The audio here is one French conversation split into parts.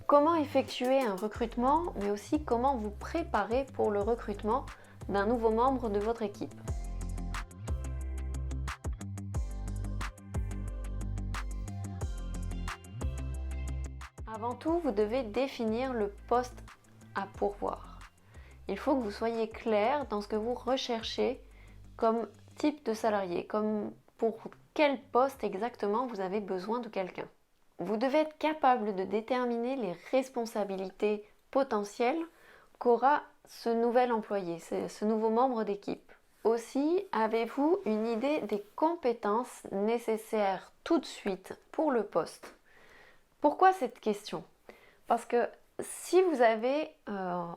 Comment effectuer un recrutement, mais aussi comment vous préparer pour le recrutement d'un nouveau membre de votre équipe. Avant tout, vous devez définir le poste à pourvoir. Il faut que vous soyez clair dans ce que vous recherchez comme type de salarié, comme pour quel poste exactement vous avez besoin de quelqu'un. Vous devez être capable de déterminer les responsabilités potentielles qu'aura ce nouvel employé, ce nouveau membre d'équipe. Aussi, avez-vous une idée des compétences nécessaires tout de suite pour le poste? Pourquoi cette question? Parce que si vous avez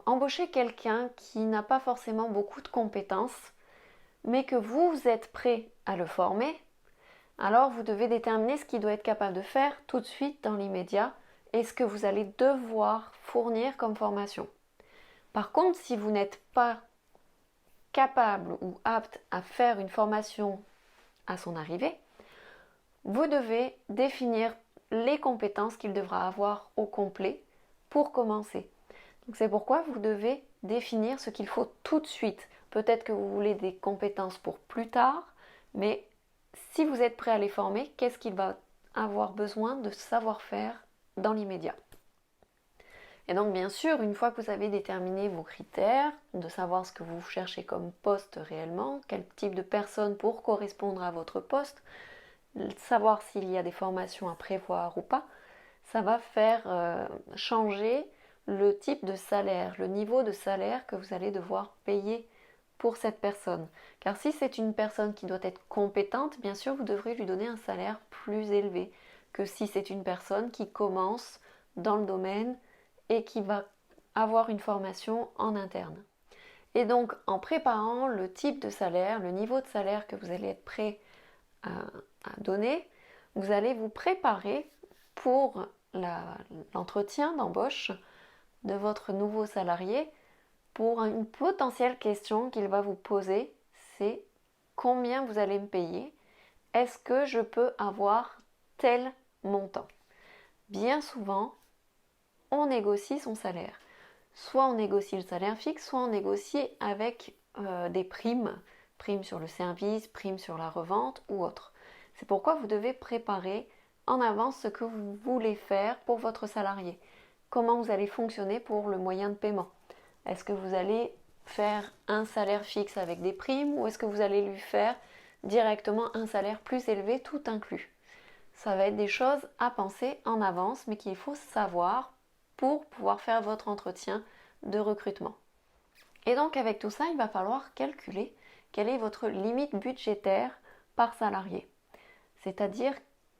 embauché quelqu'un qui n'a pas forcément beaucoup de compétences, mais que vous êtes prêt à le former, alors vous devez déterminer ce qu'il doit être capable de faire tout de suite dans l'immédiat et ce que vous allez devoir fournir comme formation. Par contre, si vous n'êtes pas capable ou apte à faire une formation à son arrivée, vous devez définir les compétences qu'il devra avoir au complet pour commencer. Donc c'est pourquoi vous devez définir ce qu'il faut tout de suite. Peut-être que vous voulez des compétences pour plus tard, mais si vous êtes prêt à les former, qu'est-ce qu'il va avoir besoin de savoir-faire dans l'immédiat? Et donc bien sûr, une fois que vous avez déterminé vos critères, de savoir ce que vous cherchez comme poste réellement, quel type de personne pour correspondre à votre poste, savoir s'il y a des formations à prévoir ou pas, ça va faire changer le type de salaire, le niveau de salaire que vous allez devoir payer pour cette personne. Car si c'est une personne qui doit être compétente, bien sûr, vous devrez lui donner un salaire plus élevé que si c'est une personne qui commence dans le domaine et qui va avoir une formation en interne. Et donc, en préparant le type de salaire, le niveau de salaire que vous allez être prêt à donner, vous allez vous préparer pour l'entretien d'embauche de votre nouveau salarié pour une potentielle question qu'il va vous poser, c'est combien vous allez me payer? Est-ce que je peux avoir tel montant? Bien souvent, on négocie son salaire. Soit on négocie le salaire fixe, soit on négocie avec des primes, primes sur le service, primes sur la revente ou autre. C'est pourquoi vous devez préparer en avance ce que vous voulez faire pour votre salarié. Comment vous allez fonctionner pour le moyen de paiement? Est-ce que vous allez faire un salaire fixe avec des primes ou est-ce que vous allez lui faire directement un salaire plus élevé tout inclus? Ça va être des choses à penser en avance mais qu'il faut savoir pour pouvoir faire votre entretien de recrutement. Et donc avec tout ça, il va falloir calculer quelle est votre limite budgétaire par salarié. C'est-à-dire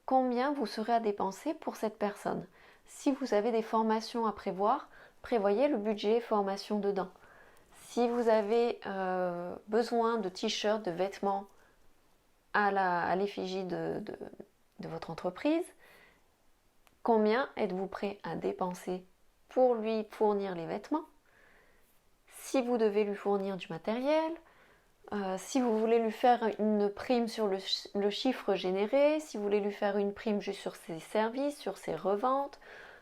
combien vous serez à dépenser pour cette personne. Si vous avez des formations à prévoir, prévoyez le budget formation dedans. Si vous avez besoin de t-shirts, de vêtements à l'effigie de votre entreprise, combien êtes-vous prêt à dépenser pour lui fournir les vêtements? Si vous devez lui fournir du matériel, si vous voulez lui faire une prime sur le chiffre généré, si vous voulez lui faire une prime juste sur ses services, sur ses reventes,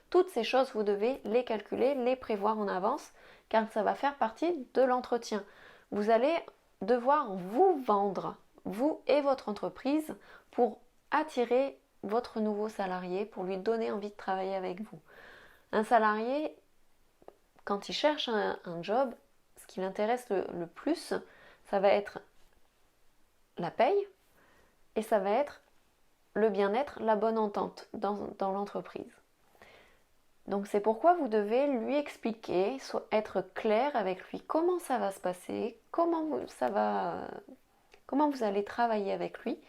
toutes ces choses, vous devez les calculer, les prévoir en avance, car ça va faire partie de l'entretien. Vous allez devoir vous vendre, vous et votre entreprise, pour attirer votre nouveau salarié, pour lui donner envie de travailler avec vous. Un salarié, quand il cherche un job, ce qui l'intéresse le plus, ça va être la paye et ça va être le bien-être, la bonne entente dans l'entreprise. Donc c'est pourquoi vous devez lui expliquer, être clair avec lui comment ça va se passer, comment vous allez travailler avec lui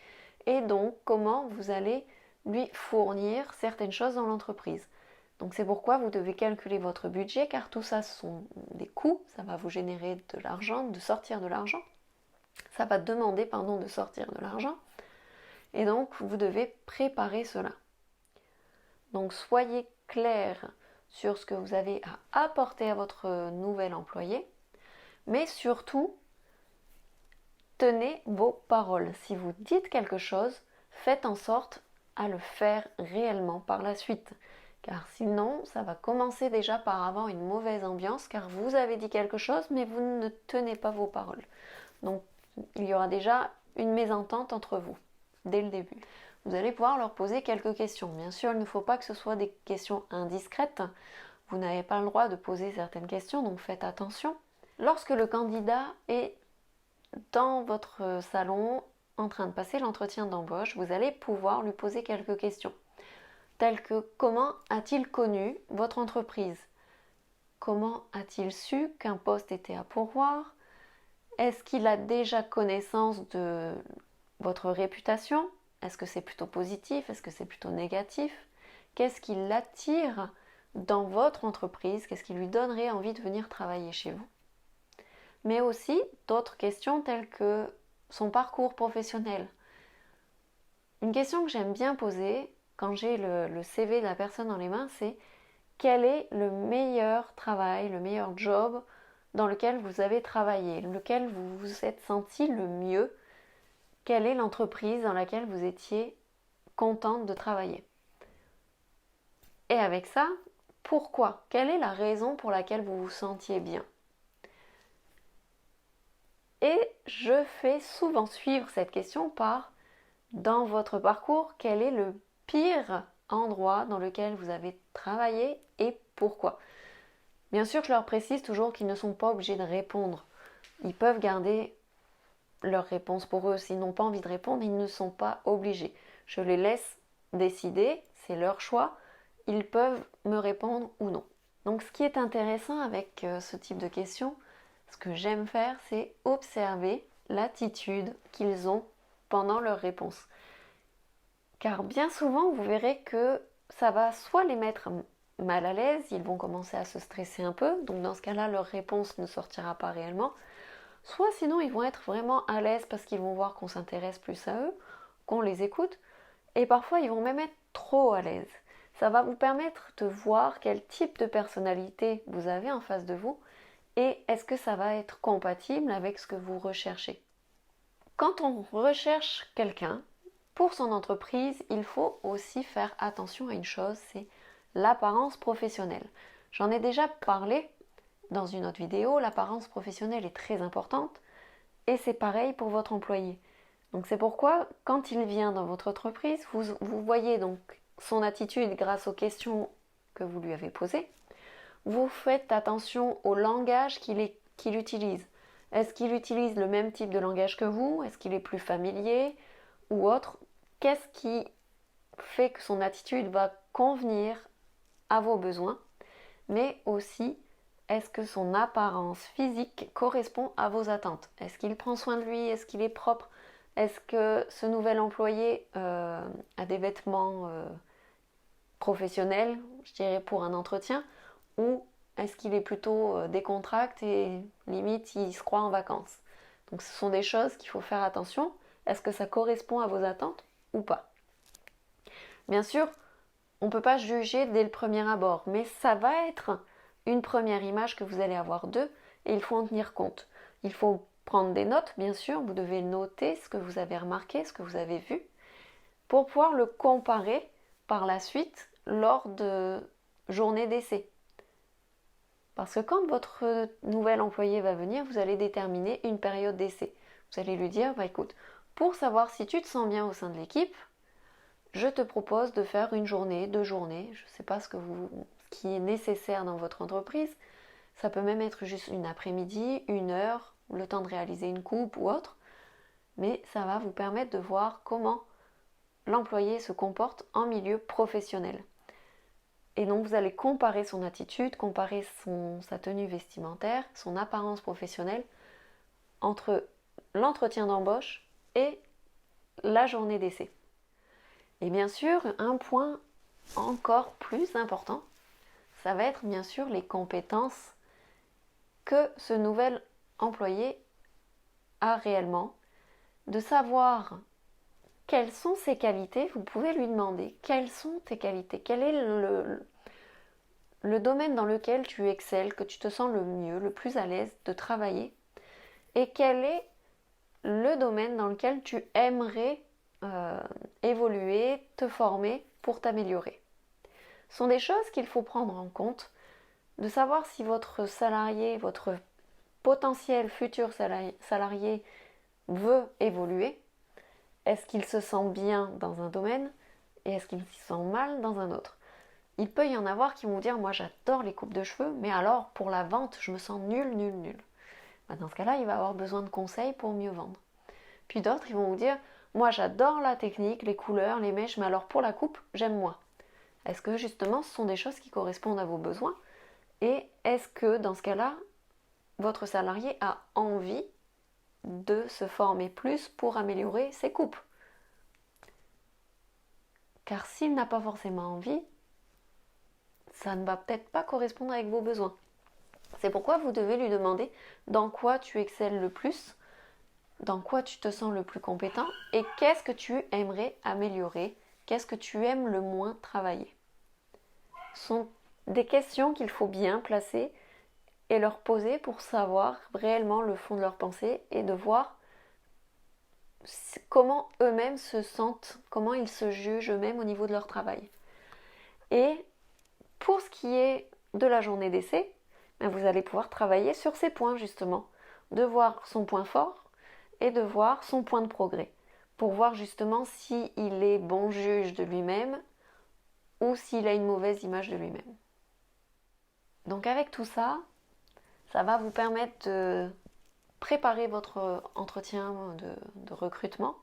et donc comment vous allez lui fournir certaines choses dans l'entreprise. Donc c'est pourquoi vous devez calculer votre budget car tout ça ce sont des coûts, ça va vous générer de l'argent, de sortir de l'argent. Ça va demander de sortir de l'argent. Et donc vous devez préparer cela. Donc soyez clair sur ce que vous avez à apporter à votre nouvel employé, mais surtout tenez vos paroles. Si vous dites quelque chose, faites en sorte à le faire réellement par la suite. Car sinon, ça va commencer déjà par avoir une mauvaise ambiance, car vous avez dit quelque chose, mais vous ne tenez pas vos paroles. Donc, il y aura déjà une mésentente entre vous, dès le début. Vous allez pouvoir leur poser quelques questions. Bien sûr, il ne faut pas que ce soit des questions indiscrètes. Vous n'avez pas le droit de poser certaines questions, donc faites attention. Lorsque le candidat est dans votre salon en train de passer l'entretien d'embauche, vous allez pouvoir lui poser quelques questions. Telles que comment a-t-il connu votre entreprise? Comment a-t-il su qu'un poste était à pourvoir? Est-ce qu'il a déjà connaissance de votre réputation? Est-ce que c'est plutôt positif? Est-ce que c'est plutôt négatif? Qu'est-ce qui l'attire dans votre entreprise? Qu'est-ce qui lui donnerait envie de venir travailler chez vous? Mais aussi d'autres questions telles que son parcours professionnel. Une question que j'aime bien poser quand j'ai le CV de la personne dans les mains, c'est quel est le meilleur travail, le meilleur job dans lequel vous avez travaillé, lequel vous vous êtes senti le mieux, quelle est l'entreprise dans laquelle vous étiez contente de travailler. Et avec ça, pourquoi? Quelle est la raison pour laquelle vous vous sentiez bien? Et je fais souvent suivre cette question par, dans votre parcours, quel est le pire endroit dans lequel vous avez travaillé et pourquoi? Bien sûr, je leur précise toujours qu'ils ne sont pas obligés de répondre. Ils peuvent garder leur réponse pour eux. S'ils n'ont pas envie de répondre, ils ne sont pas obligés. Je les laisse décider, c'est leur choix. Ils peuvent me répondre ou non. Donc ce qui est intéressant avec ce type de questions, ce que j'aime faire, c'est observer l'attitude qu'ils ont pendant leur réponse. Car bien souvent, vous verrez que ça va soit les mettre mal à l'aise, ils vont commencer à se stresser un peu, donc dans ce cas-là, leur réponse ne sortira pas réellement, soit sinon ils vont être vraiment à l'aise parce qu'ils vont voir qu'on s'intéresse plus à eux, qu'on les écoute, et parfois ils vont même être trop à l'aise. Ça va vous permettre de voir quel type de personnalité vous avez en face de vous et est-ce que ça va être compatible avec ce que vous recherchez. Quand on recherche quelqu'un, pour son entreprise, il faut aussi faire attention à une chose, c'est l'apparence professionnelle. J'en ai déjà parlé dans une autre vidéo, l'apparence professionnelle est très importante et c'est pareil pour votre employé. Donc c'est pourquoi quand il vient dans votre entreprise, vous voyez donc son attitude grâce aux questions que vous lui avez posées. Vous faites attention au langage qu'il utilise. Est-ce qu'il utilise le même type de langage que vous? Est-ce qu'il est plus familier ou autre? Qu'est-ce qui fait que son attitude va convenir à vos besoins? Mais aussi, est-ce que son apparence physique correspond à vos attentes? Est-ce qu'il prend soin de lui? Est-ce qu'il est propre? Est-ce que ce nouvel employé a des vêtements professionnels, je dirais pour un entretien? Ou est-ce qu'il est plutôt décontracté et limite il se croit en vacances? Donc ce sont des choses qu'il faut faire attention. Est-ce que ça correspond à vos attentes ou pas? Bien sûr, on ne peut pas juger dès le premier abord, mais ça va être une première image que vous allez avoir d'eux et il faut en tenir compte. Il faut prendre des notes, bien sûr, vous devez noter ce que vous avez remarqué, ce que vous avez vu, pour pouvoir le comparer par la suite lors de journées d'essai. Parce que quand votre nouvel employé va venir, vous allez déterminer une période d'essai. Vous allez lui dire, écoute, pour savoir si tu te sens bien au sein de l'équipe, je te propose de faire une journée, 2 journées, je ne sais pas ce qui est nécessaire dans votre entreprise. Ça peut même être juste une après-midi, 1 heure, le temps de réaliser une coupe ou autre. Mais ça va vous permettre de voir comment l'employé se comporte en milieu professionnel. Et donc vous allez comparer son attitude, comparer sa tenue vestimentaire, son apparence professionnelle entre l'entretien d'embauche et la journée d'essai. Et bien sûr, un point encore plus important, ça va être bien sûr les compétences que ce nouvel employé a réellement, de savoir quelles sont ses qualités. Vous pouvez lui demander quelles sont tes qualités, quel est le domaine dans lequel tu excelles, que tu te sens le mieux, le plus à l'aise de travailler, et quel est le domaine dans lequel tu aimerais évoluer, te former pour t'améliorer. Ce sont des choses qu'il faut prendre en compte, de savoir si votre salarié, votre potentiel futur salarié veut évoluer. Est-ce qu'il se sent bien dans un domaine et est-ce qu'il se sent mal dans un autre? Il peut y en avoir qui vont vous dire « moi j'adore les coupes de cheveux, mais alors pour la vente je me sens nul. » Dans ce cas-là, il va avoir besoin de conseils pour mieux vendre. Puis d'autres, ils vont vous dire « moi j'adore la technique, les couleurs, les mèches, mais alors pour la coupe, j'aime moins. » Est-ce que justement ce sont des choses qui correspondent à vos besoins? Et est-ce que dans ce cas-là, votre salarié a envie de se former plus pour améliorer ses coupes? Car s'il n'a pas forcément envie, ça ne va peut-être pas correspondre avec vos besoins. C'est pourquoi vous devez lui demander dans quoi tu excelles le plus, dans quoi tu te sens le plus compétent et qu'est-ce que tu aimerais améliorer, qu'est-ce que tu aimes le moins travailler. Ce sont des questions qu'il faut bien placer et leur poser pour savoir réellement le fond de leur pensée et de voir comment eux-mêmes se sentent, comment ils se jugent eux-mêmes au niveau de leur travail. Et pour ce qui est de la journée d'essai, vous allez pouvoir travailler sur ces points justement, de voir son point fort et de voir son point de progrès, pour voir justement s'il est bon juge de lui-même ou s'il a une mauvaise image de lui-même. Donc avec tout ça, ça va vous permettre de préparer votre entretien de recrutement.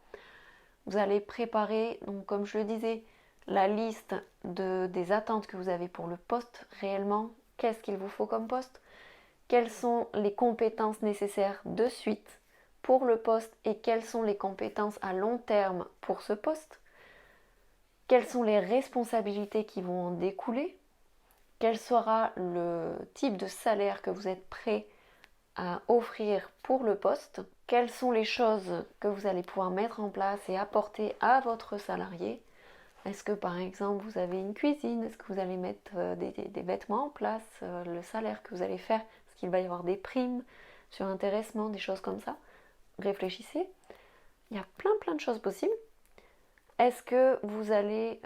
Vous allez préparer, donc comme je le disais, la liste des attentes que vous avez pour le poste réellement. Qu'est-ce qu'il vous faut comme poste? Quelles sont les compétences nécessaires de suite pour le poste et quelles sont les compétences à long terme pour ce poste? Quelles sont les responsabilités qui vont en découler? Quel sera le type de salaire que vous êtes prêt à offrir pour le poste? Quelles sont les choses que vous allez pouvoir mettre en place et apporter à votre salarié? Est-ce que par exemple vous avez une cuisine? Est-ce que vous allez mettre des vêtements en place? Le salaire que vous allez faire? Est-ce qu'il va y avoir des primes sur intéressement? Des choses comme ça? Réfléchissez. Il y a plein de choses possibles. Est-ce que vous allez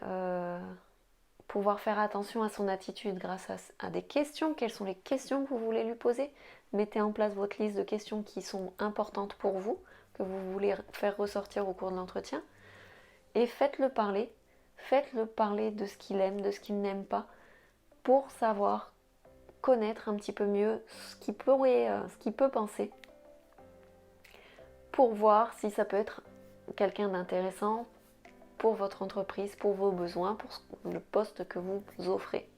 pouvoir faire attention à son attitude grâce à des questions? Quelles sont les questions que vous voulez lui poser? Mettez en place votre liste de questions qui sont importantes pour vous, que vous voulez faire ressortir au cours de l'entretien. Et faites-le parler. Faites-le parler de ce qu'il aime, de ce qu'il n'aime pas, pour savoir connaître un petit peu mieux ce qu'il peut penser, pour voir si ça peut être quelqu'un d'intéressant pour votre entreprise, pour vos besoins, pour le poste que vous offrez.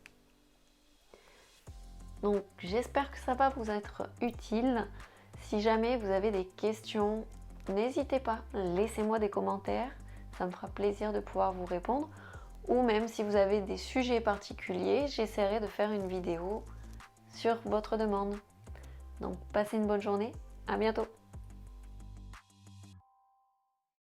Donc j'espère que ça va vous être utile. Si jamais vous avez des questions, n'hésitez pas, laissez-moi des commentaires. Ça me fera plaisir de pouvoir vous répondre. Ou même si vous avez des sujets particuliers, j'essaierai de faire une vidéo sur votre demande. Donc passez une bonne journée, à bientôt.